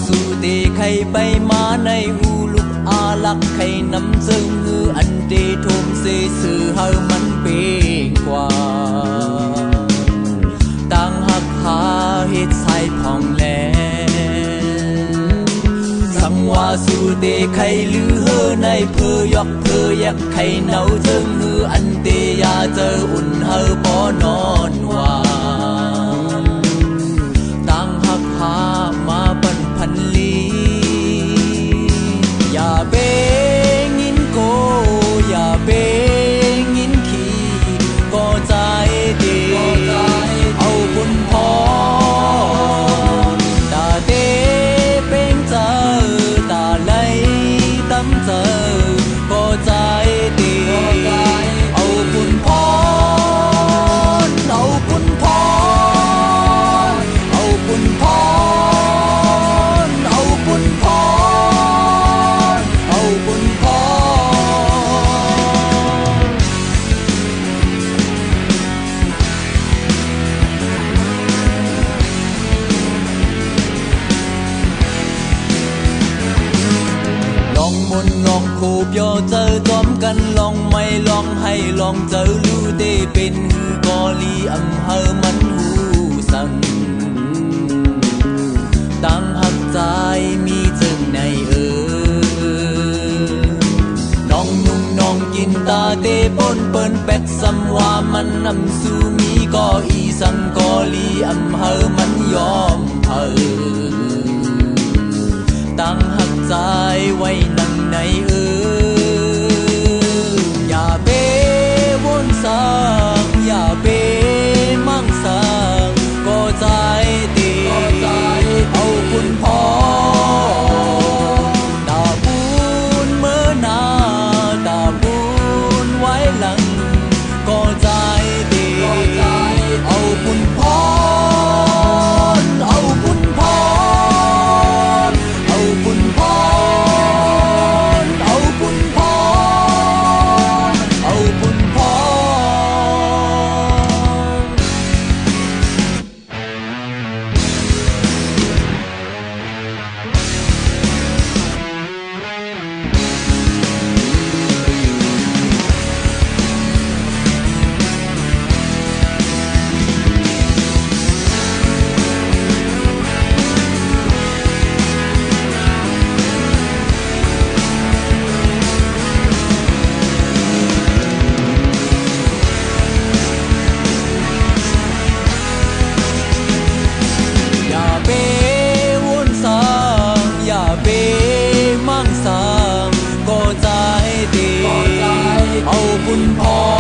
สู่เตใครไปมาในอูลุกอาลักใครนำเซิงฮืออันเดทมเสสื่อเฮามันเปงกว่าต่างหักหาเฮ็ดใส่ผ่องแลสังว่าสู่เตใครลือเฮอในเพอยอกเพอยักใครเนาเซิงฮืออันเตยาเจออุ่นเฮาปอนอนว่ามาปันพันลีอย่าเบงินโกอย่าเบงินขี้ก็ใจดีเอาบุญพอตาเตเป็นเจอตาไหลตั้มเจอก็ใจดีเอาบุญพอเอาบุญพอเอาบุญพอลองคูบย่อเจอจอมกันลองไม่ลองให้ลองเจอรู้ได้เป็นฮือกอลีอำเภอมันหูสั่งตั้งหักใจมีจึงในน้องนุ่งน้องกินตาเตปนเปิ้นแปกซ้ำว่ามันนำสู่มีก็อีสังกอลีอำเภอมันยอมเผอตั้งหักใจไว้นั่งในอย่าเบวนสางอย่าเบมั่งสางก็ใจตีเอาคุณพอตาบุญเมื่อนาตาบุญไว้หลังก็ใจตีเอาคุณพอเอาคุณพอเอาคุณพอเอาคุณพอเอาคุณพอเอาบุญพอ